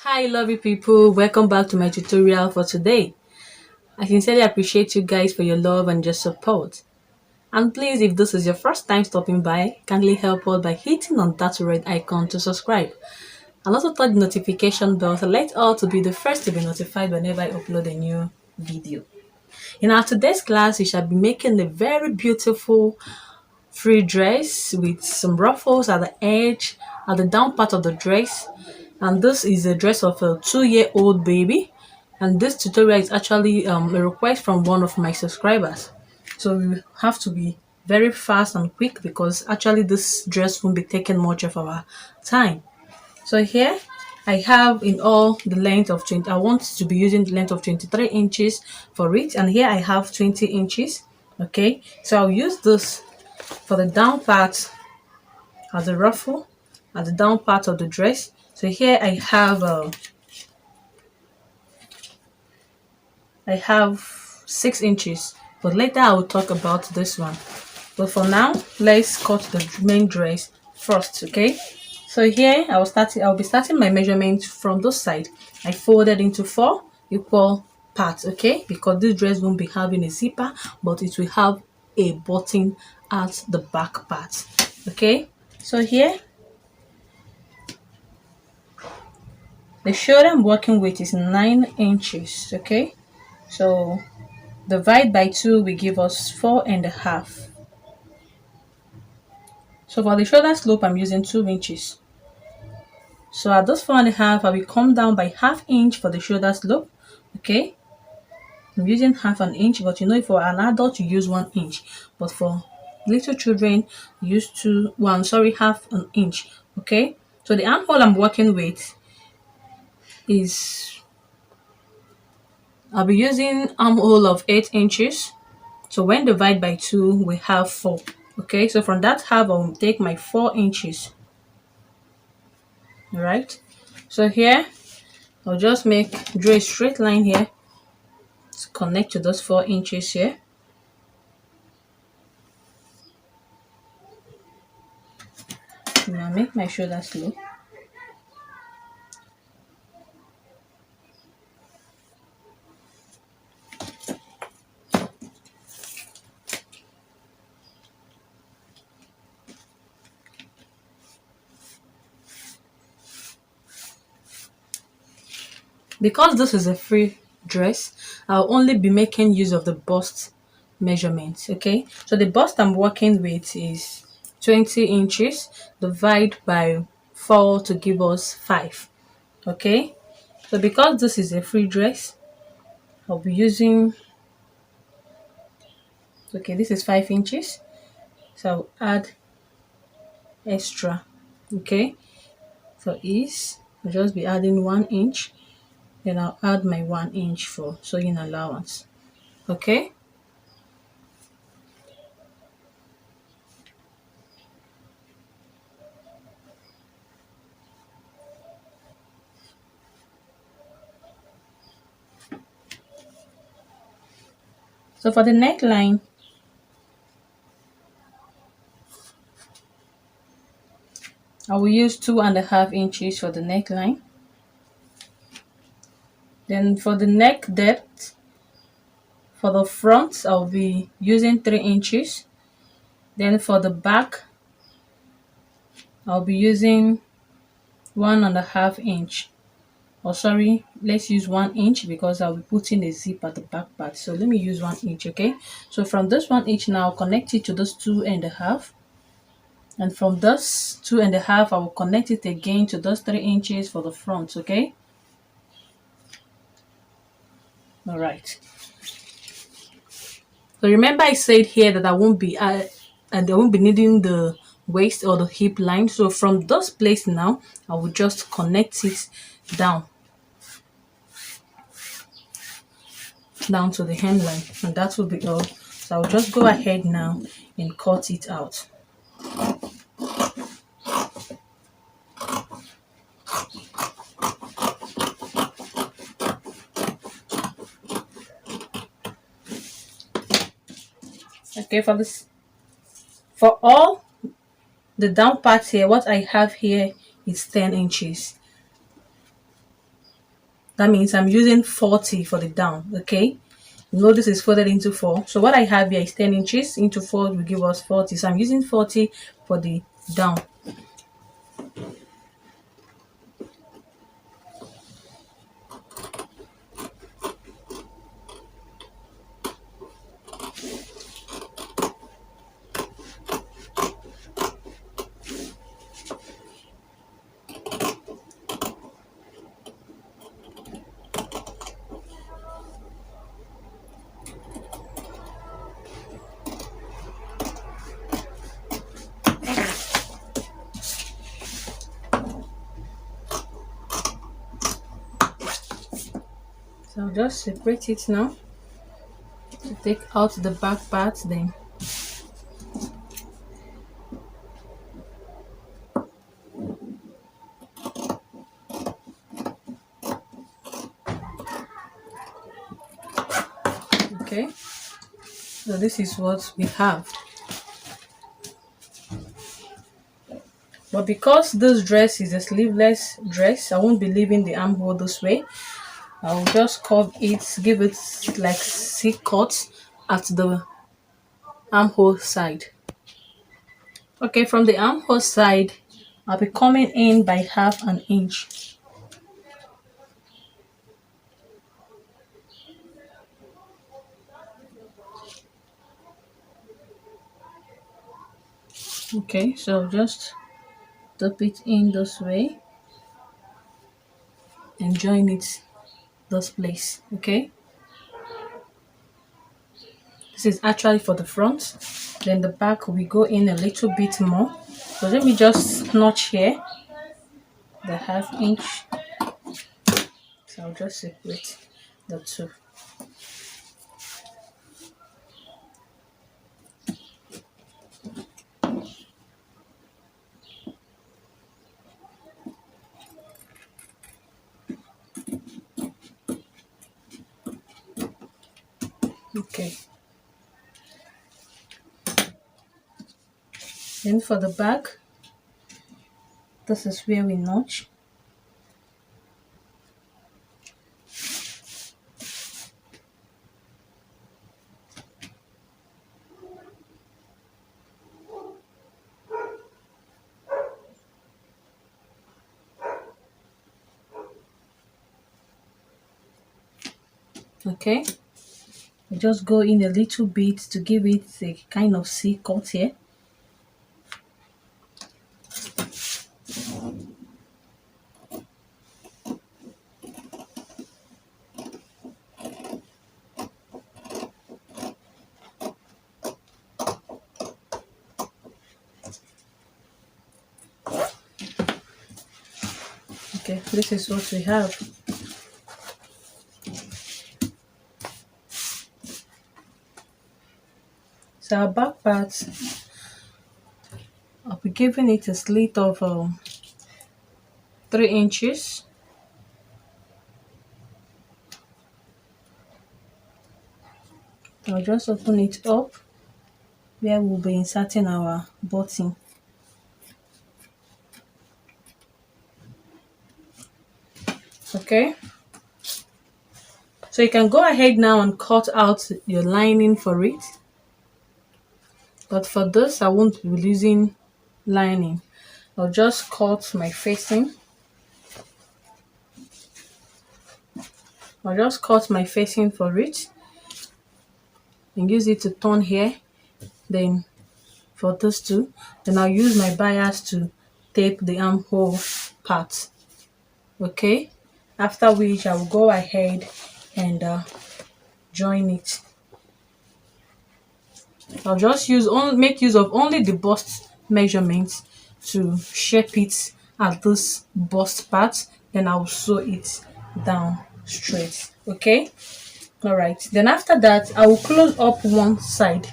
Hi lovely people, welcome back to my tutorial for today. I sincerely appreciate you guys for your love and your support. And please, if this is your first time stopping by, kindly help out by hitting on that red icon to subscribe. And also touch the notification bell to let all to be the first to be notified whenever I upload a new video. In our today's class, we shall be making a very beautiful free dress with some ruffles at the edge, at the down part of the dress. And this is a dress of a 2-year-old baby. And this tutorial is actually a request from one of my subscribers. So we have to be very fast and quick because actually this dress won't be taking much of our time. So here I have in all the length of 20. I want to be using the length of 23 inches for it, and here I have 20 inches. Okay, so I'll use this for the down part as a ruffle at the down part of the dress. So here I have 6 inches, but later I will talk about this one. But for now, let's cut the main dress first. Okay, so here I'll be starting my measurement from this side. I folded into 4 equal parts. Okay, because this dress won't be having a zipper, but it will have a button at the back part. Okay, so here the shoulder I'm working with is 9 inches. Okay, so divide by 2 will give us 4.5. So for the shoulder slope I'm using 2 inches. So at this 4.5 I will come down by half inch for the shoulder slope. Okay, I'm using half an inch, but for an adult you use 1 inch, but for little children you use half an inch. Okay, so the armhole I'm working with is I'll be using armhole of 8 inches. So when divide by 2, we have 4. Okay, so from that half, I'll take my 4 inches. All right. So here, I'll just draw a straight line here to connect to those 4 inches here. Now make my shoulder slope. Because this is a free dress, I'll only be making use of the bust measurements. Okay, so the bust I'm working with is 20 inches. Divide by 4 to give us 5. Okay, so because this is a free dress, I'll be using, okay, this is 5 inches. So I'll add extra. Okay, for ease, I'll just be adding 1 inch. Then I'll add my 1 inch for sewing allowance. Okay, so for the neckline, I will use 2.5 inches for the neckline. Then for the neck depth, for the front, I'll be using 3 inches. Then for the back, I'll be using 1.5 inch. Or sorry, let's use 1 inch because I'll be putting a zip at the back part. So let me use 1 inch. Okay, so from this 1 inch now, I'll connect it to this 2.5. And from this 2.5, I will connect it again to those 3 inches for the front. Okay, all right. So remember I said here that I won't be needing the waist or the hip line. So from this place now, I will just connect it down to the hemline, and that will be all. So I'll just go ahead now and cut it out. Okay, for all the down part here, what I have here is 10 inches. That means I'm using 40 for the down. Okay, you know this is folded into 4. So what I have here is 10 inches into 4 will give us 40. So I'm using 40 for the down. So I'll just separate it now to take out the back part then. Okay, so this is what we have. But because this dress is a sleeveless dress, I won't be leaving the armhole this way. I'll just curve it, give it like C cut at the armhole side. Okay, from the armhole side, I'll be coming in by half an inch. Okay, so just dip it in this way and join it this place. Okay, this is actually for the front. Then the back we go in a little bit more. So let me just notch here the half inch. So I'll just separate the two. Okay, then for the back, this is where we notch. Okay, just go in a little bit to give it a kind of C cut here. Okay, this is what we have. So our back part, I'll be giving it a slit of 3 inches. I'll just open it up where we'll be inserting our button. Okay, so you can go ahead now and cut out your lining for it, but for this I won't be using lining. I'll just cut my facing. I'll just cut my facing for it and use it to turn here. Then for this two, then I'll use my bias to tape the armhole part. Okay, after which I will go ahead and join it. I'll just make use of only the bust measurements to shape it at this bust part. Then I'll sew it down straight. Okay, all right. Then after that, I will close up one side.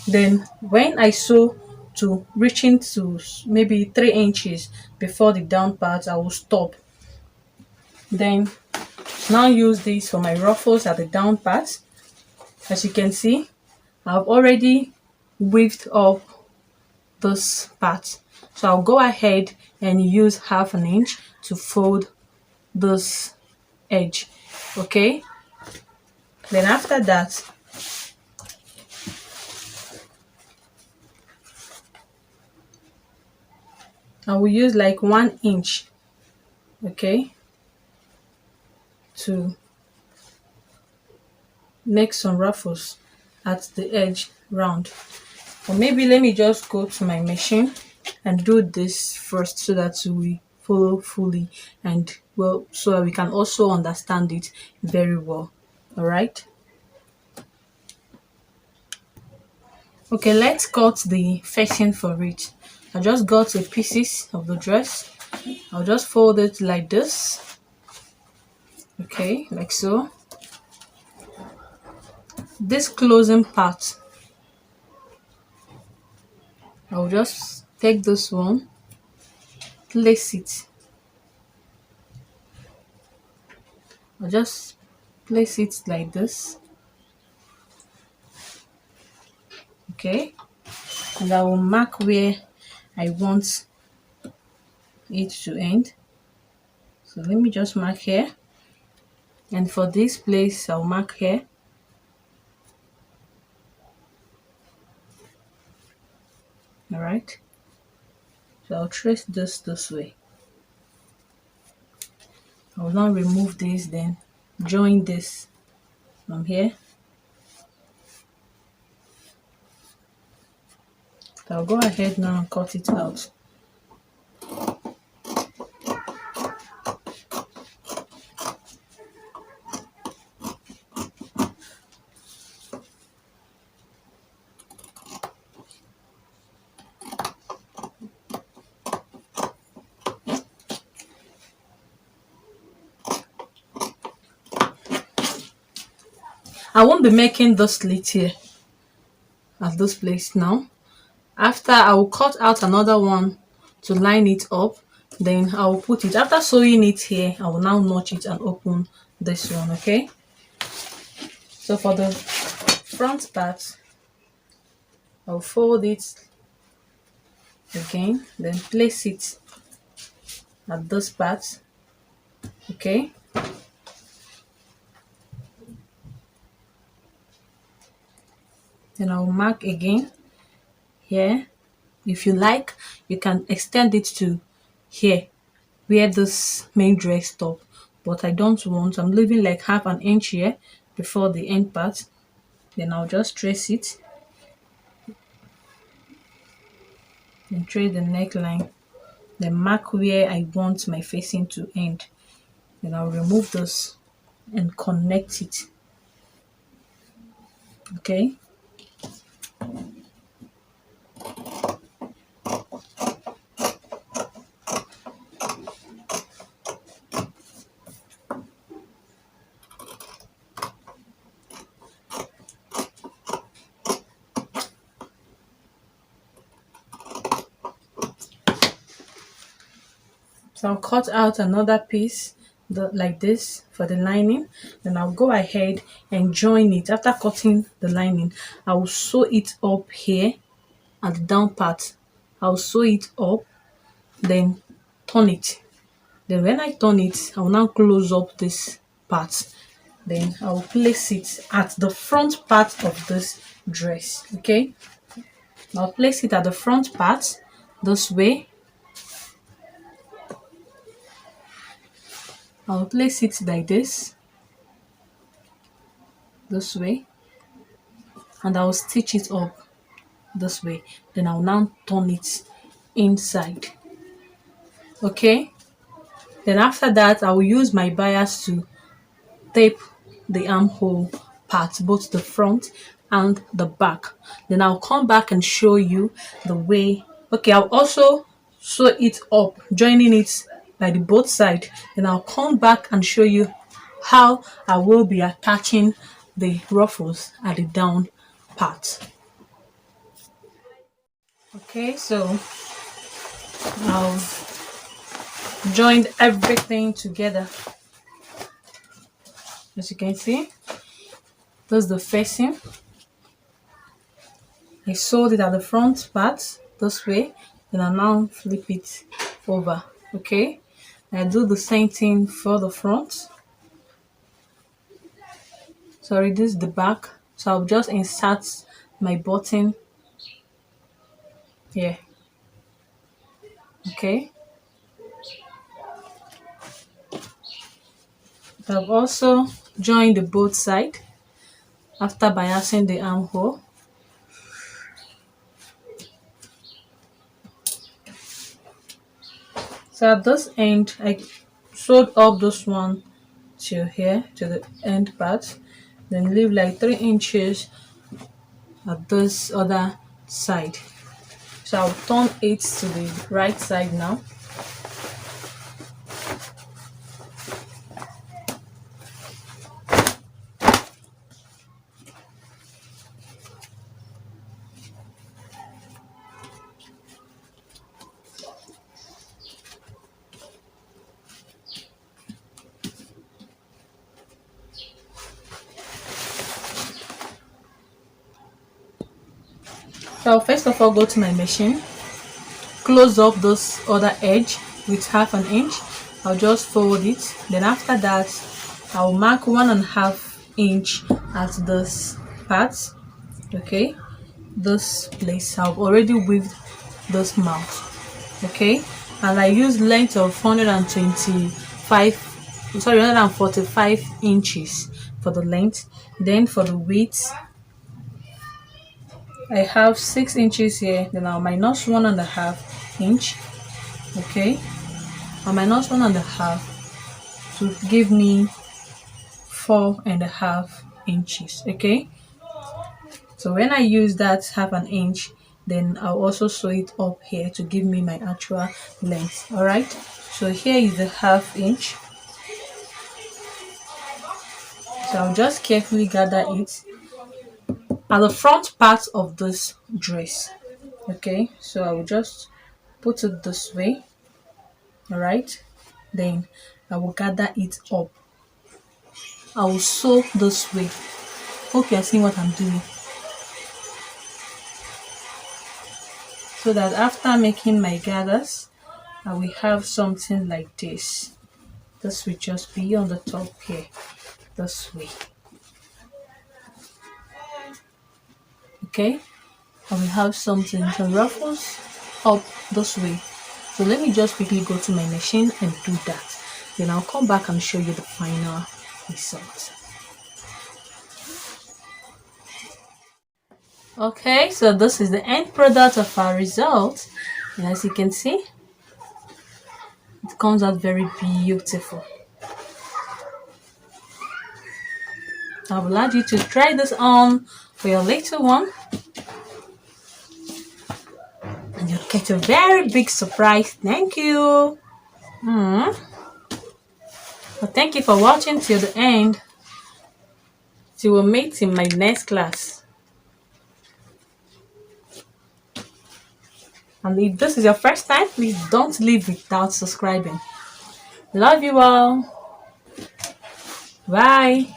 Then when I sew to reaching to maybe 3 inches before the down part, I will stop. Then now use this for my ruffles at the down part. As you can see, I've already weaved up this part, so I'll go ahead and use half an inch to fold this edge. Okay, then after that, I will use like 1 inch, okay, to make some ruffles at the edge round. Or maybe let me just go to my machine and do this first so that we follow fully and well, so that we can also understand it very well. All right. Okay, let's cut the facing for it. I just got the pieces of the dress. I'll just fold it like this. Okay, like so. This closing part, I'll just take this one, place it. I'll just place it like this. Okay, and I will mark where I want it to end. So let me just mark here, and for this place I'll mark here. All right, so I'll trace this way. I'll now remove this, then join this from here. So I'll go ahead now and cut it out. I won't be making the slit here at this place now. After, I will cut out another one to line it up, then I will put it. After sewing it here, I will now notch it and open this one. Okay, so for the front part, I'll fold it again, then place it at this part. Okay, then I'll mark again here. If you like, you can extend it to here where this main dress stop, but I don't want. I'm leaving like half an inch here before the end part. Then I'll just trace it and trace the neckline, then mark where I want my facing to end. Then I'll remove this and connect it. Okay, so I'll cut out another piece like this for the lining. Then I'll go ahead and join it. After cutting the lining, I will sew it up here at the down part. I'll sew it up, then turn it. Then when I turn it, I will now close up this part. Then I will place it at the front part of this dress. Okay, I'll place it at the front part this way. I'll place it like this way, and I'll stitch it up this way. Then I'll now turn it inside. Okay, then after that, I will use my bias to tape the armhole part, both the front and the back. Then I'll come back and show you the way. Okay, I'll also sew it up, joining it by the both side. Then I'll come back and show you how I will be attaching the ruffles at the down part. Okay, so I've joined everything together. As you can see, this is the facing. I sewed it at the front part this way, then I now flip it over. Okay, I do the same thing for the front. Sorry, this is the back. So I'll just insert my button here. Okay. I've also joined the both side after biasing the armhole. So at this end, I sewed up this one to here, to the end part, then leave like 3 inches at this other side. So I'll turn it to the right side now. So I'll first of all go to my machine, close up this other edge with 1/2 inch. I'll just fold it. Then after that, I'll mark 1.5 inch at this part. Okay, this place I've already weaved this mouth. Okay, and I use length of 145 inches for the length. Then for the width, I have 6 inches here. Then I'll minus 1.5 inch. Okay, I'll minus 1.5 to give me 4.5 inches. Okay, so when I use that 1/2 inch, then I'll also sew it up here to give me my actual length. All right, so here is the 1/2 inch. So I'll just carefully gather it at the front part of this dress. Okay, so I will just put it this way. All right, then I will gather it up. I will sew this way. Hope you are seeing what I'm doing. So that after making my gathers, I will have something like this. This will just be on the top here, this way. Okay, I will have something to ruffles up this way. So let me just quickly go to my machine and do that. Then I'll come back and show you the final result. Okay, so this is the end product of our result. And as you can see, it comes out very beautiful. I would like you to try this on for your little one, and you'll get a very big surprise. Thank you. Well, thank you for watching till the end. We will meet in my next class. And if this is your first time, please don't leave without subscribing. Love you all. Bye.